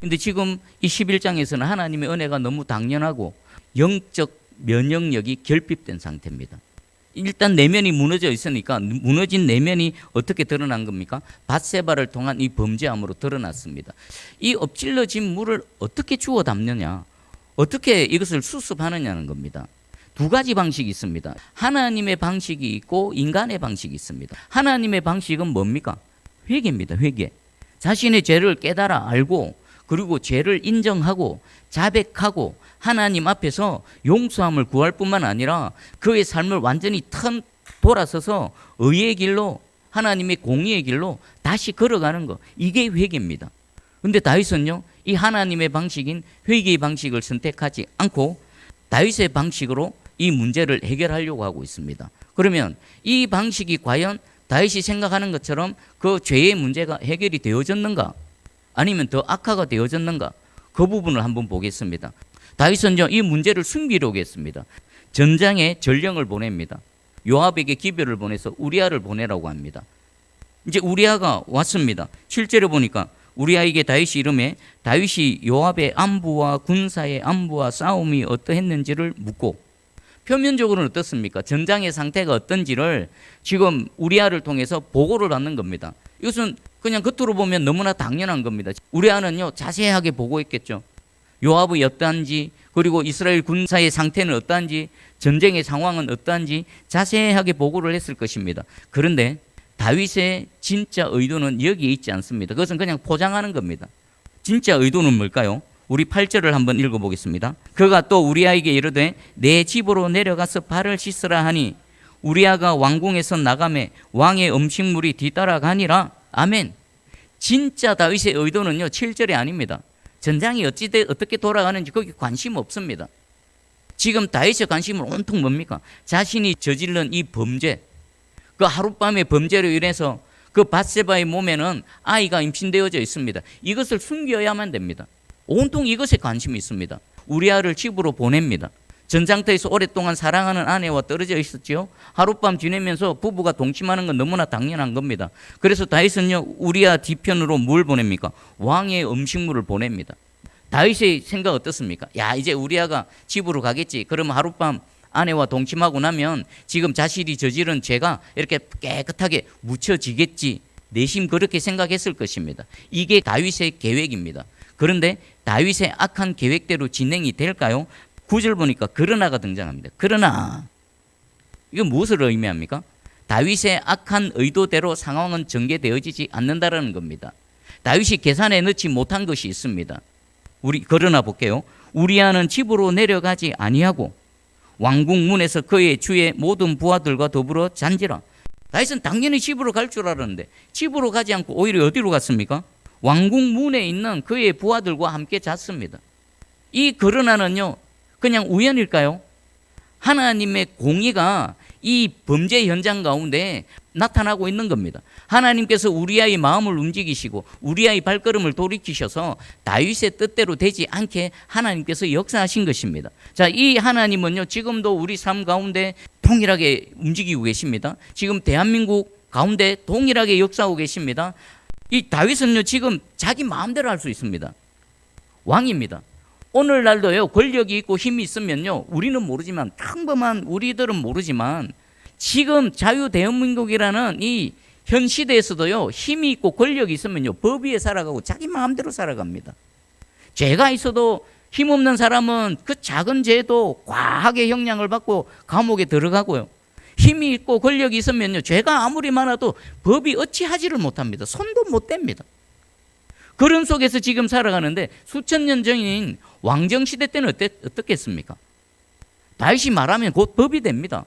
근데 지금 이 11장에서는 하나님의 은혜가 너무 당연하고 영적 면역력이 결핍된 상태입니다. 일단 내면이 무너져 있으니까 무너진 내면이 어떻게 드러난 겁니까? 밧세바를 통한 이 범죄함으로 드러났습니다. 이 엎질러진 물을 어떻게 주워 담느냐, 어떻게 이것을 수습하느냐는 겁니다. 두 가지 방식이 있습니다. 하나님의 방식이 있고 인간의 방식이 있습니다. 하나님의 방식은 뭡니까? 회개입니다. 회개. 자신의 죄를 깨달아 알고 그리고 죄를 인정하고 자백하고 하나님 앞에서 용서함을 구할 뿐만 아니라 그의 삶을 완전히 돌아서서 의의 길로 하나님의 공의의 길로 다시 걸어가는 거, 이게 회개입니다. 그런데 다윗은요, 이 하나님의 방식인 회개의 방식을 선택하지 않고 다윗의 방식으로 이 문제를 해결하려고 하고 있습니다. 그러면 이 방식이 과연 다윗이 생각하는 것처럼 그 죄의 문제가 해결이 되어졌는가, 아니면 더 악화가 되어졌는가, 그 부분을 한번 보겠습니다. 다윗은 이 문제를 숨기려고 했습니다. 전장에 전령을 보냅니다. 요압에게 기별을 보내서 우리아를 보내라고 합니다. 이제 우리아가 왔습니다. 7절에 보니까 우리아에게 다윗이 이름에 다윗이 요압의 안부와 군사의 안부와 싸움이 어떠했는지를 묻고, 표면적으로는 어떻습니까? 전장의 상태가 어떤지를 지금 우리아를 통해서 보고를 받는 겁니다. 이것은 그냥 겉으로 보면 너무나 당연한 겁니다. 우리아는요, 자세하게 보고했겠죠. 요압이 어떠한지, 그리고 이스라엘 군사의 상태는 어떠한지, 전쟁의 상황은 어떠한지 자세하게 보고를 했을 것입니다. 그런데 다윗의 진짜 의도는 여기에 있지 않습니다. 그것은 그냥 포장하는 겁니다. 진짜 의도는 뭘까요? 우리 8절을 한번 읽어보겠습니다. 그가 또 우리아에게 이르되 내 집으로 내려가서 발을 씻으라 하니 우리아가 왕궁에서 나가매 왕의 음식물이 뒤따라가니라. 아멘. 진짜 다윗의 의도는요, 7절이 아닙니다. 전장이 어떻게 돌아가는지 거기 관심 없습니다. 지금 다윗의 관심은 온통 뭡니까? 자신이 저질른 이 범죄, 그 하룻밤의 범죄로 인해서 그 밧세바의 몸에는 아이가 임신되어져 있습니다. 이것을 숨겨야만 됩니다. 온통 이것에 관심이 있습니다. 우리아를 집으로 보냅니다. 전장터에서 오랫동안 사랑하는 아내와 떨어져 있었지요. 하룻밤 지내면서 부부가 동침하는 건 너무나 당연한 겁니다. 그래서 다윗은요, 우리아 뒤편으로 뭘 보냅니까? 왕의 음식물을 보냅니다. 다윗의 생각 어떻습니까? 야, 이제 우리아가 집으로 가겠지. 그러면 하룻밤 아내와 동침하고 나면 지금 자신이 저지른 죄가 이렇게 깨끗하게 묻혀지겠지. 내심 그렇게 생각했을 것입니다. 이게 다윗의 계획입니다. 그런데 다윗의 악한 계획대로 진행이 될까요? 9절 보니까 그러나가 등장합니다. 그러나, 이건 무엇을 의미합니까? 다윗의 악한 의도대로 상황은 전개되어지지 않는다라는 겁니다. 다윗이 계산해 넣지 못한 것이 있습니다. 그러나 볼게요. 우리아는 집으로 내려가지 아니하고 왕궁 문에서 그의 주의 모든 부하들과 더불어 잔지라. 다윗은 당연히 집으로 갈 줄 알았는데 집으로 가지 않고 오히려 어디로 갔습니까? 왕궁 문에 있는 그의 부하들과 함께 잤습니다. 이 그러나는요, 그냥 우연일까요? 하나님의 공의가 이 범죄 현장 가운데 나타나고 있는 겁니다. 하나님께서 우리아의 마음을 움직이시고 우리아의 발걸음을 돌이키셔서 다윗의 뜻대로 되지 않게 하나님께서 역사하신 것입니다. 자, 이 하나님은요, 지금도 우리 삶 가운데 동일하게 움직이고 계십니다. 지금 대한민국 가운데 동일하게 역사하고 계십니다. 이 다윗은요, 지금 자기 마음대로 할 수 있습니다. 왕입니다. 오늘날도요, 권력이 있고 힘이 있으면요, 우리는 모르지만, 평범한 우리들은 모르지만 지금 자유대한민국이라는 이 현 시대에서도요, 힘이 있고 권력이 있으면요, 법 위에 살아가고 자기 마음대로 살아갑니다. 죄가 있어도 힘없는 사람은 그 작은 죄도 과하게 형량을 받고 감옥에 들어가고요, 힘이 있고 권력이 있으면요, 죄가 아무리 많아도 법이 어찌하지를 못합니다. 손도 못 댑니다. 그런 속에서 지금 살아가는데, 수천 년 전인 왕정시대 때는 어떻겠습니까? 다윗이 말하면 곧 법이 됩니다.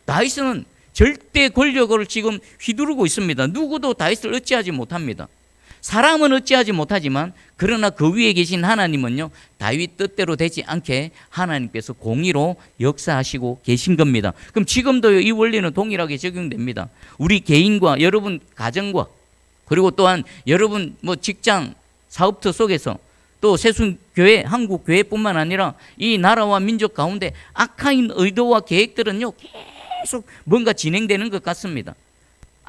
다윗은 절대 권력을 지금 휘두르고 있습니다. 누구도 다윗을 어찌하지 못합니다. 사람은 어찌하지 못하지만, 그러나 그 위에 계신 하나님은요, 다윗 뜻대로 되지 않게 하나님께서 공의로 역사하시고 계신 겁니다. 그럼 지금도 이 원리는 동일하게 적용됩니다. 우리 개인과 여러분 가정과, 그리고 또한 여러분 직장, 사업터 속에서, 또 세순교회, 한국교회뿐만 아니라 이 나라와 민족 가운데 악한 의도와 계획들은요, 계속 뭔가 진행되는 것 같습니다.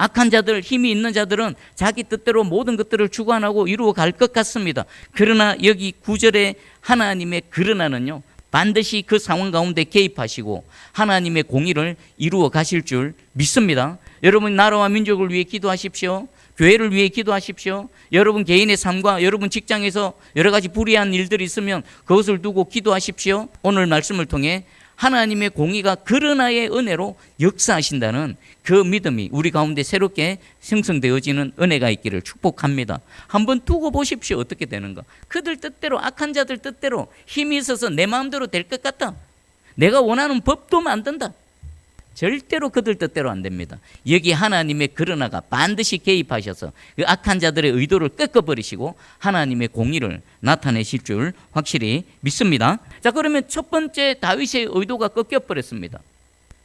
악한 자들, 힘이 있는 자들은 자기 뜻대로 모든 것들을 주관하고 이루어 갈 것 같습니다. 그러나 여기 9절에 하나님의 그러나는요, 반드시 그 상황 가운데 개입하시고 하나님의 공의를 이루어 가실 줄 믿습니다. 여러분 나라와 민족을 위해 기도하십시오. 교회를 위해 기도하십시오. 여러분 개인의 삶과 여러분 직장에서 여러 가지 불의한 일들이 있으면 그것을 두고 기도하십시오. 오늘 말씀을 통해 하나님의 공의가 그러나의 은혜로 역사하신다는 그 믿음이 우리 가운데 새롭게 생성되어지는 은혜가 있기를 축복합니다. 한번 두고 보십시오. 어떻게 되는가. 그들 뜻대로, 악한 자들 뜻대로 힘이 있어서 내 마음대로 될 것 같다. 내가 원하는 법도 만든다. 절대로 그들 뜻대로 안 됩니다. 여기 하나님의 그러나가 반드시 개입하셔서 그 악한 자들의 의도를 꺾어버리시고 하나님의 공의를 나타내실 줄 확실히 믿습니다. 자, 그러면 첫 번째 다윗의 의도가 꺾여버렸습니다.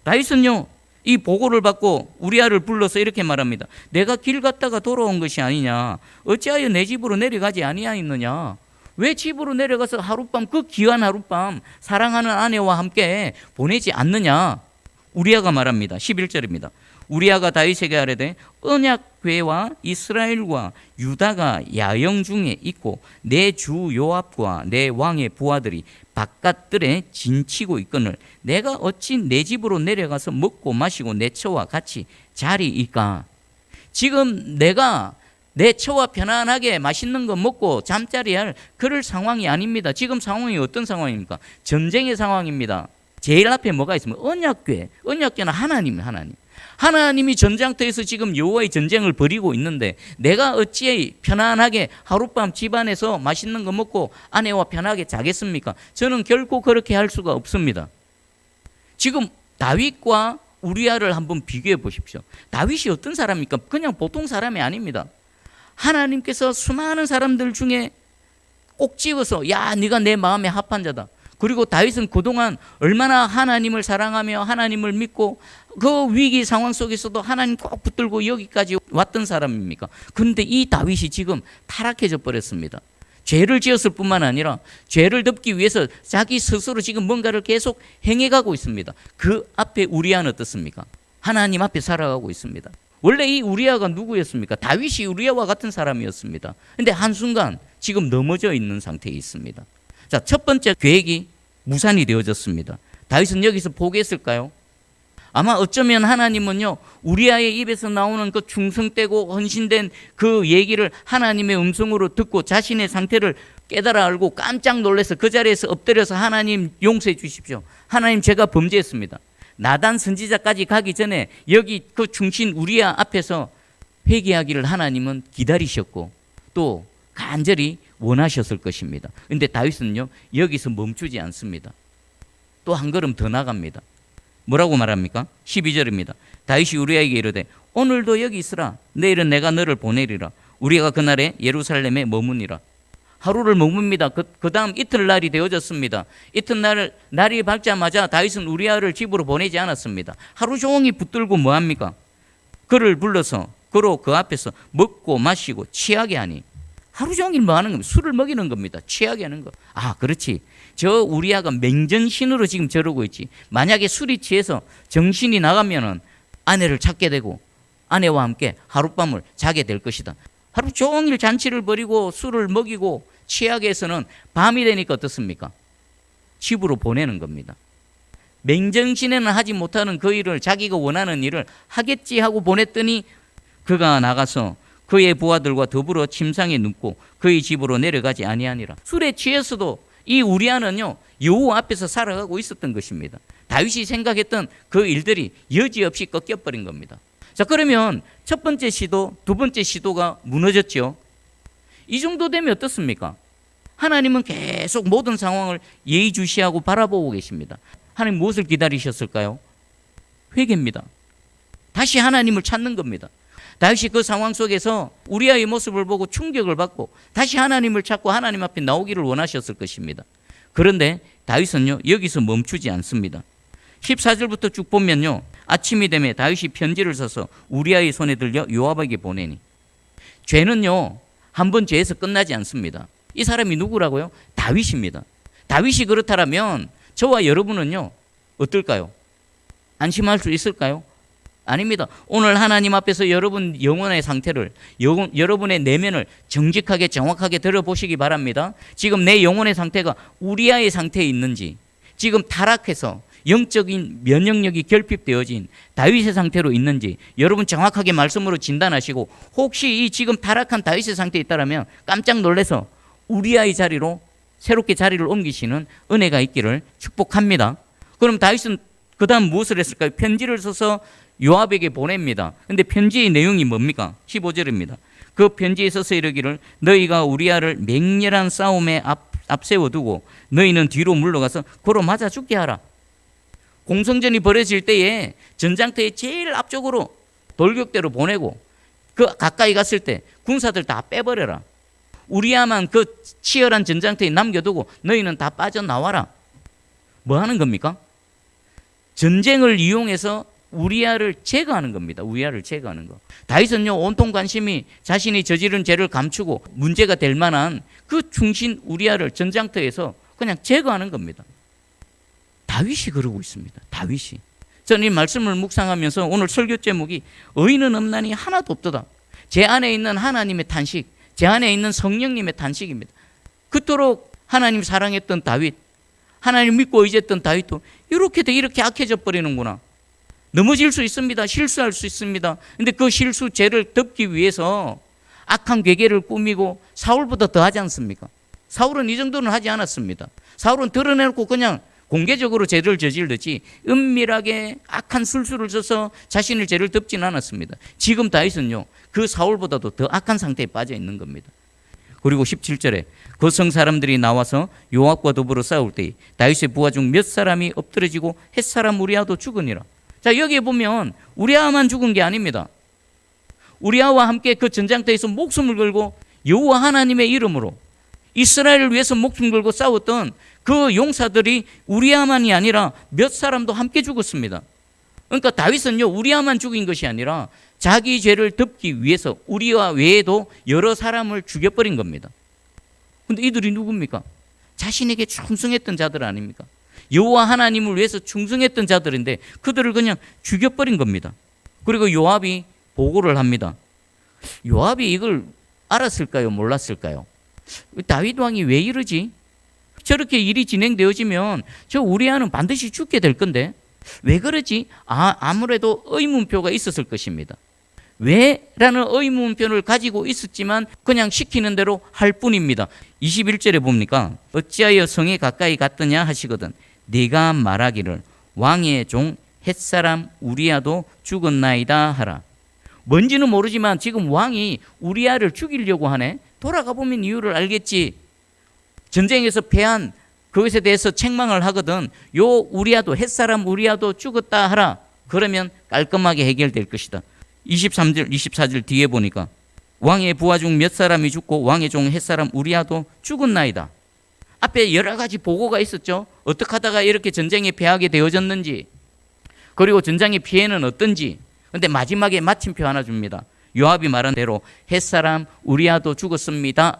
다윗은요, 이 보고를 받고 우리아를 불러서 이렇게 말합니다. 내가 길 갔다가 돌아온 것이 아니냐. 어찌하여 내 집으로 내려가지 아니하였느냐. 왜 집으로 내려가서 하룻밤, 그 귀한 하룻밤 사랑하는 아내와 함께 보내지 않느냐. 우리아가 말합니다. 11절입니다. 우리아가 다윗에게 아뢰되 언약궤와 이스라엘과 유다가 야영 중에 있고 내 주 요압과 내 왕의 부하들이 바깥들에 진치고 있거늘 내가 어찌 내 집으로 내려가서 먹고 마시고 내 처와 같이 자리이까. 지금 내가 내 처와 편안하게 맛있는 거 먹고 잠자리 할 그럴 상황이 아닙니다. 지금 상황이 어떤 상황입니까? 전쟁의 상황입니다. 제일 앞에 뭐가 있으면 언약궤, 언약궤는 하나님. 하나님이 전장터에서 지금 여호와의 전쟁을 벌이고 있는데 내가 어찌 편안하게 하룻밤 집안에서 맛있는 거 먹고 아내와 편하게 자겠습니까? 저는 결코 그렇게 할 수가 없습니다. 지금 다윗과 우리아를 한번 비교해 보십시오. 다윗이 어떤 사람입니까? 그냥 보통 사람이 아닙니다. 하나님께서 수많은 사람들 중에 꼭 집어서 야, 네가 내 마음에 합한 자다. 그리고 다윗은 그동안 얼마나 하나님을 사랑하며 하나님을 믿고 그 위기 상황 속에서도 하나님 꼭 붙들고 여기까지 왔던 사람입니까? 그런데 이 다윗이 지금 타락해져 버렸습니다. 죄를 지었을 뿐만 아니라 죄를 덮기 위해서 자기 스스로 지금 뭔가를 계속 행해가고 있습니다. 그 앞에 우리아는 어떻습니까? 하나님 앞에 살아가고 있습니다. 원래 이 우리아가 누구였습니까? 다윗이 우리아와 같은 사람이었습니다. 그런데 한순간 지금 넘어져 있는 상태에 있습니다. 자, 첫 번째 계획이 무산이 되어졌습니다. 다윗은 여기서 포기했을까요? 아마 어쩌면 하나님은요, 우리아의 입에서 나오는 그 충성되고 헌신된 그 얘기를 하나님의 음성으로 듣고 자신의 상태를 깨달아 알고 깜짝 놀라서 그 자리에서 엎드려서 하나님 용서해 주십시오. 하나님 제가 범죄했습니다. 나단 선지자까지 가기 전에 여기 그 충신 우리아 앞에서 회개하기를 하나님은 기다리셨고 또 간절히 원하셨을 것입니다. 그런데 다윗은요, 여기서 멈추지 않습니다. 또 한 걸음 더 나갑니다. 뭐라고 말합니까? 12절입니다. 다윗이 우리아에게 이르되 오늘도 여기 있으라. 내일은 내가 너를 보내리라. 우리가 그날에 예루살렘에 머무니라. 하루를 머뭅니다. 그 다음 이튿날이 되어졌습니다. 날이 밝자마자 다윗은 우리아를 집으로 보내지 않았습니다. 하루 종일 붙들고 뭐합니까? 그를 불러서 그로 그 앞에서 먹고 마시고 취하게 하니 하루 종일 뭐 하는 겁니다. 술을 먹이는 겁니다. 취하게 하는 거. 아, 그렇지. 저 우리아가 맹정신으로 지금 저러고 있지. 만약에 술이 취해서 정신이 나가면은 아내를 찾게 되고 아내와 함께 하룻밤을 자게 될 것이다. 하루 종일 잔치를 벌이고 술을 먹이고 취하게 해서는 밤이 되니까 어떻습니까? 집으로 보내는 겁니다. 맹정신에는 하지 못하는 그 일을 자기가 원하는 일을 하겠지 하고 보냈더니 그가 나가서 그의 부하들과 더불어 침상에 눕고 그의 집으로 내려가지 아니하니라. 술에 취해서도 이 우리아는요, 여호와 앞에서 살아가고 있었던 것입니다. 다윗이 생각했던 그 일들이 여지없이 꺾여버린 겁니다. 자, 그러면 첫 번째 시도, 두 번째 시도가 무너졌죠. 이 정도 되면 어떻습니까? 하나님은 계속 모든 상황을 예의주시하고 바라보고 계십니다. 하나님 무엇을 기다리셨을까요? 회개입니다. 다시 하나님을 찾는 겁니다. 다윗이 그 상황 속에서 우리아의 모습을 보고 충격을 받고 다시 하나님을 찾고 하나님 앞에 나오기를 원하셨을 것입니다. 그런데 다윗은요, 여기서 멈추지 않습니다. 14절부터 쭉 보면요, 아침이 되매 다윗이 편지를 써서 우리아의 손에 들려 요압에게 보내니. 죄는요, 한 번 죄에서 끝나지 않습니다. 이 사람이 누구라고요? 다윗입니다. 다윗이 그렇다면 저와 여러분은요, 어떨까요? 안심할 수 있을까요? 아닙니다. 오늘 하나님 앞에서 여러분 영혼의 상태를, 여러분의 내면을 정직하게 정확하게 들어보시기 바랍니다. 지금 내 영혼의 상태가 우리아의 상태에 있는지, 지금 타락해서 영적인 면역력이 결핍되어진 다윗의 상태로 있는지 여러분 정확하게 말씀으로 진단하시고, 혹시 이 지금 타락한 다윗의 상태에 있다면 깜짝 놀라서 우리아의 자리로 새롭게 자리를 옮기시는 은혜가 있기를 축복합니다. 그럼 다윗은 그 다음 무엇을 했을까요? 편지를 써서 요압에게 보냅니다. 근데 편지의 내용이 뭡니까? 15절입니다. 그 편지에 써서 이르기를 너희가 우리아를 맹렬한 싸움에 앞세워두고 너희는 뒤로 물러가서 그로 맞아 죽게 하라. 공성전이 벌어질 때에 전장터에 제일 앞쪽으로 돌격대로 보내고 그 가까이 갔을 때 군사들 다 빼버려라. 우리아만 그 치열한 전장터에 남겨두고 너희는 다 빠져나와라. 뭐 하는 겁니까? 전쟁을 이용해서 우리아를 제거하는 겁니다. 우리아를 제거하는 거. 다윗은요, 온통 관심이 자신이 저지른 죄를 감추고 문제가 될 만한 그 충신 우리아를 전장터에서 그냥 제거하는 겁니다. 다윗이 그러고 있습니다. 다윗이. 저는 이 말씀을 묵상하면서 오늘 설교 제목이 의인은 없나니 하나도 없도다. 제 안에 있는 하나님의 탄식, 제 안에 있는 성령님의 탄식입니다. 그토록 하나님 사랑했던 다윗, 하나님 믿고 의지했던 다윗도 이렇게 악해져 버리는구나. 넘어질 수 있습니다. 실수할 수 있습니다. 근데 그 실수, 죄를 덮기 위해서 악한 괴계를 꾸미고 사울보다 더 하지 않습니까? 사울은 이 정도는 하지 않았습니다. 사울은 드러내놓고 그냥 공개적으로 죄를 저질렀지 은밀하게 악한 술수를 써서 자신의 죄를 덮지는 않았습니다. 지금 다윗은요, 그 사울보다도 더 악한 상태에 빠져 있는 겁니다. 그리고 17절에 그 성 사람들이 나와서 요압과 더불어 싸울 때 다윗의 부하 중 몇 사람이 엎드러지고 햇사람 우리아도 죽으니라. 자, 여기에 보면 우리아만 죽은 게 아닙니다. 우리아와 함께 그 전장터에서 목숨을 걸고 여호와 하나님의 이름으로 이스라엘을 위해서 목숨 걸고 싸웠던 그 용사들이 우리아만이 아니라 몇 사람도 함께 죽었습니다. 그러니까 다윗은요, 우리아만 죽인 것이 아니라 자기 죄를 덮기 위해서 우리아 외에도 여러 사람을 죽여버린 겁니다. 근데 이들이 누굽니까? 자신에게 충성했던 자들 아닙니까? 여호와 하나님을 위해서 충성했던 자들인데 그들을 그냥 죽여버린 겁니다. 그리고 요압이 보고를 합니다. 요압이 이걸 알았을까요? 몰랐을까요? 다윗 왕이 왜 이러지? 저렇게 일이 진행되어지면 저 우리아는 반드시 죽게 될 건데 왜 그러지? 아무래도 의문표가 있었을 것입니다. 왜? 라는 의문표를 가지고 있었지만 그냥 시키는 대로 할 뿐입니다. 21절에 봅니까? 어찌하여 성에 가까이 갔더냐 하시거든 네가 말하기를 왕의 종 햇사람 우리아도 죽었나이다 하라. 뭔지는 모르지만 지금 왕이 우리아를 죽이려고 하네. 돌아가 보면 이유를 알겠지. 전쟁에서 패한 그것에 대해서 책망을 하거든. 요 우리아도 햇사람 우리아도 죽었다 하라. 그러면 깔끔하게 해결될 것이다. 23절 24절 뒤에 보니까 왕의 부하 중 몇 사람이 죽고 왕의 종 햇사람 우리아도 죽었나이다. 앞에 여러 가지 보고가 있었죠. 어떻게 하다가 이렇게 전쟁에 패하게 되어졌는지, 그리고 전장의 피해는 어떤지. 그런데 마지막에 마침표 하나 줍니다. 요압이 말한 대로 햇사람 우리아도 죽었습니다.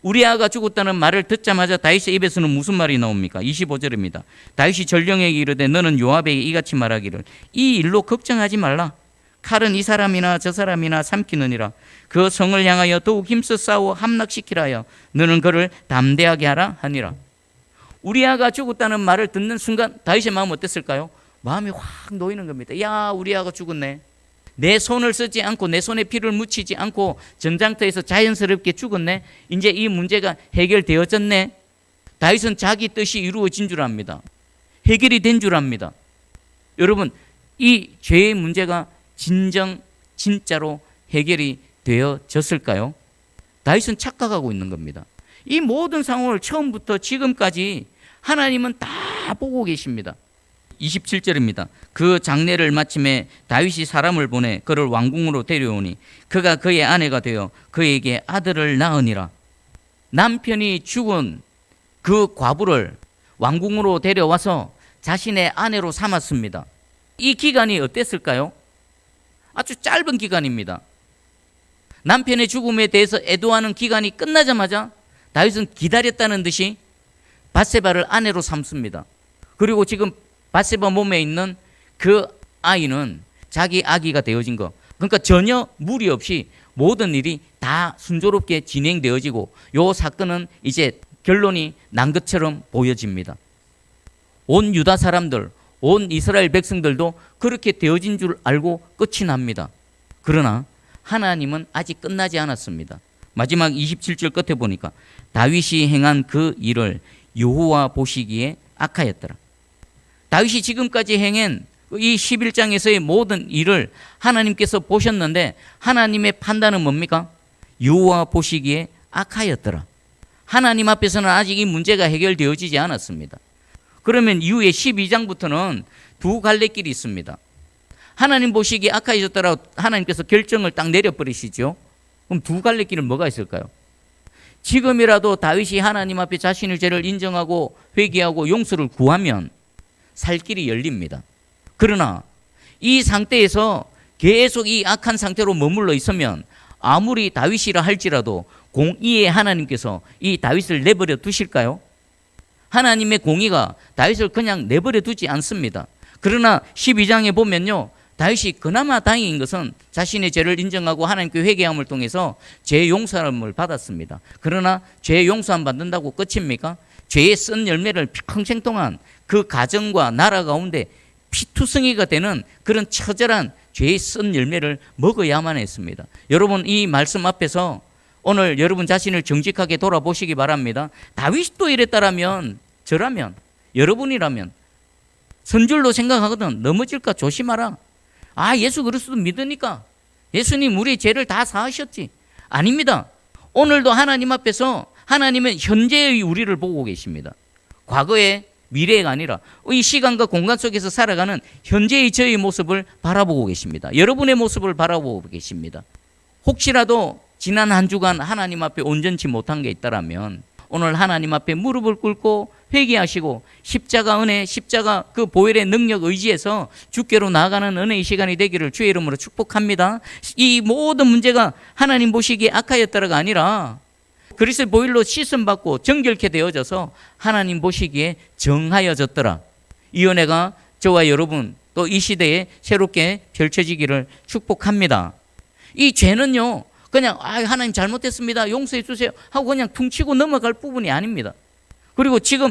우리아가 죽었다는 말을 듣자마자 다윗의 입에서는 무슨 말이 나옵니까? 25절입니다. 다윗이 전령에게 이르되 너는 요압에게 이같이 말하기를 이 일로 걱정하지 말라. 칼은 이 사람이나 저 사람이나 삼키느니라. 그 성을 향하여 더욱 힘써 싸워 함락시키라 하여 너는 그를 담대하게 하라 하니라. 우리아가 죽었다는 말을 듣는 순간 다윗의 마음은 어땠을까요? 마음이 확 놓이는 겁니다. 야, 우리아가 죽었네. 내 손을 쓰지 않고 내 손에 피를 묻히지 않고 전장터에서 자연스럽게 죽었네. 이제 이 문제가 해결되어졌네. 다윗은 자기 뜻이 이루어진 줄 압니다. 해결이 된 줄 압니다. 여러분, 이 죄의 문제가 진짜로 해결이 되어졌을까요? 다윗은 착각하고 있는 겁니다. 이 모든 상황을 처음부터 지금까지 하나님은 다 보고 계십니다. 27절입니다. 그 장례를 마침에 다윗이 사람을 보내 그를 왕궁으로 데려오니 그가 그의 아내가 되어 그에게 아들을 낳으니라. 남편이 죽은 그 과부를 왕궁으로 데려와서 자신의 아내로 삼았습니다. 이 기간이 어땠을까요? 아주 짧은 기간입니다. 남편의 죽음에 대해서 애도하는 기간이 끝나자마자 다윗은 기다렸다는 듯이 밧세바를 아내로 삼습니다. 그리고 지금 밧세바 몸에 있는 그 아이는 자기 아기가 되어진 거. 그러니까 전혀 무리 없이 모든 일이 다 순조롭게 진행되어지고 요 사건은 이제 결론이 난 것처럼 보여집니다. 온 유다 사람들, 온 이스라엘 백성들도 그렇게 되어진 줄 알고 끝이 납니다. 그러나 하나님은 아직 끝나지 않았습니다. 마지막 27절 끝에 보니까 다윗이 행한 그 일을 여호와 보시기에 악하였더라. 다윗이 지금까지 행한 이 11장에서의 모든 일을 하나님께서 보셨는데 하나님의 판단은 뭡니까? 여호와 보시기에 악하였더라. 하나님 앞에서는 아직 이 문제가 해결되어지지 않았습니다. 그러면 이후에 12장부터는 두 갈래 길이 있습니다. 하나님 보시기에 악하여졌더라 하나님께서 결정을 딱 내려버리시죠. 그럼 두 갈래 길은 뭐가 있을까요? 지금이라도 다윗이 하나님 앞에 자신의 죄를 인정하고 회개하고 용서를 구하면 살 길이 열립니다. 그러나 이 상태에서 계속 이 악한 상태로 머물러 있으면 아무리 다윗이라 할지라도 공의의 하나님께서 이 다윗을 내버려 두실까요? 하나님의 공의가 다윗을 그냥 내버려 두지 않습니다. 그러나 12장에 보면요, 다윗이 그나마 다행인 것은 자신의 죄를 인정하고 하나님께 회개함을 통해서 죄 용서함을 받았습니다. 그러나 죄 용서함 받는다고 끝입니까? 죄의 쓴 열매를 평생 동안 그 가정과 나라 가운데 피투성이가 되는 그런 처절한 죄의 쓴 열매를 먹어야만 했습니다. 여러분, 이 말씀 앞에서 오늘 여러분 자신을 정직하게 돌아보시기 바랍니다. 다윗도 이랬다라면, 저라면, 여러분이라면 선줄로 생각하거든 넘어질까 조심하라. 아, 예수 그리스도 믿으니까 예수님 우리 죄를 다 사하셨지. 아닙니다. 오늘도 하나님 앞에서 하나님은 현재의 우리를 보고 계십니다. 과거의 미래가 아니라 이 시간과 공간 속에서 살아가는 현재의 저의 모습을 바라보고 계십니다. 여러분의 모습을 바라보고 계십니다. 혹시라도 지난 한 주간 하나님 앞에 온전치 못한 게 있다라면 오늘 하나님 앞에 무릎을 꿇고 회개하시고 십자가 은혜, 십자가 그 보혈의 능력 의지에서 주께로 나아가는 은혜의 시간이 되기를 주의 이름으로 축복합니다. 이 모든 문제가 하나님 보시기에 악하였다가 아니라 그리스도의 보혈로 씻음받고 정결케 되어져서 하나님 보시기에 정하여졌더라. 이 은혜가 저와 여러분 또 이 시대에 새롭게 펼쳐지기를 축복합니다. 이 죄는요, 그냥 하나님 잘못했습니다, 용서해 주세요 하고 그냥 퉁치고 넘어갈 부분이 아닙니다. 그리고 지금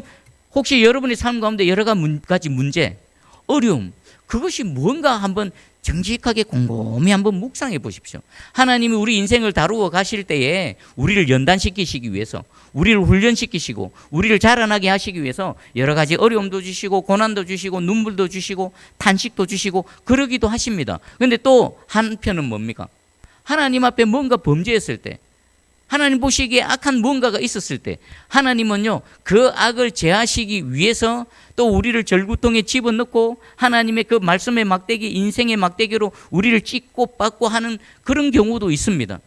혹시 여러분의 삶 가운데 여러 가지 문제, 어려움, 그것이 뭔가 한번 정직하게 곰곰이 한번 묵상해 보십시오. 하나님이 우리 인생을 다루어 가실 때에 우리를 연단시키시기 위해서, 우리를 훈련시키시고 우리를 자라나게 하시기 위해서 여러 가지 어려움도 주시고 고난도 주시고 눈물도 주시고 탄식도 주시고 그러기도 하십니다. 그런데 또 한편은 뭡니까? 하나님 앞에 뭔가 범죄했을 때, 하나님 보시기에 악한 무언가가 있었을 때 하나님은요, 그 악을 제하시기 위해서 또 우리를 절구통에 집어넣고 하나님의 그 말씀의 막대기, 인생의 막대기로 우리를 찢고 빻고 하는 그런 경우도 있습니다.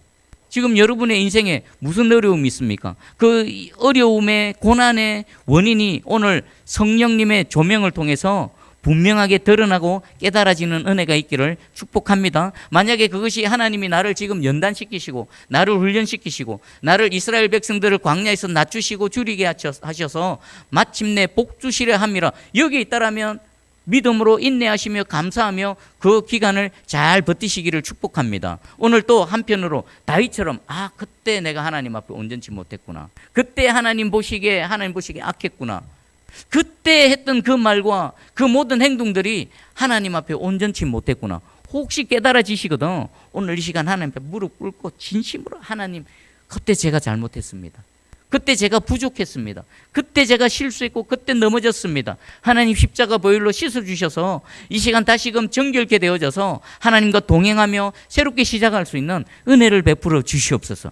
지금 여러분의 인생에 무슨 어려움이 있습니까? 그 어려움의 고난의 원인이 오늘 성령님의 조명을 통해서 분명하게 드러나고 깨달아지는 은혜가 있기를 축복합니다. 만약에 그것이 하나님이 나를 지금 연단시키시고 나를 훈련시키시고 나를 이스라엘 백성들을 광야에서 낮추시고 줄이게 하셔서 마침내 복 주시려 함이라 여기에 있다라면 믿음으로 인내하시며 감사하며 그 기간을 잘 버티시기를 축복합니다. 오늘 또 한편으로 다윗처럼 그때 내가 하나님 앞에 온전치 못했구나, 그때 하나님 보시기에 악했구나, 그때 했던 그 말과 그 모든 행동들이 하나님 앞에 온전치 못했구나, 혹시 깨달아지시거든 오늘 이 시간 하나님 앞에 무릎 꿇고 진심으로 하나님, 그때 제가 잘못했습니다, 그때 제가 부족했습니다, 그때 제가 실수했고 그때 넘어졌습니다. 하나님 십자가 보혈로 씻어주셔서 이 시간 다시금 정결케 되어져서 하나님과 동행하며 새롭게 시작할 수 있는 은혜를 베풀어 주시옵소서.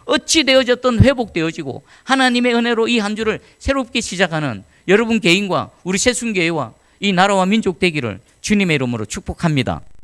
어찌 되어졌던 회복되어지고 하나님의 은혜로 이 한 주를 새롭게 시작하는 여러분 개인과 우리 새순교회와 이 나라와 민족 되기를 주님의 이름으로 축복합니다.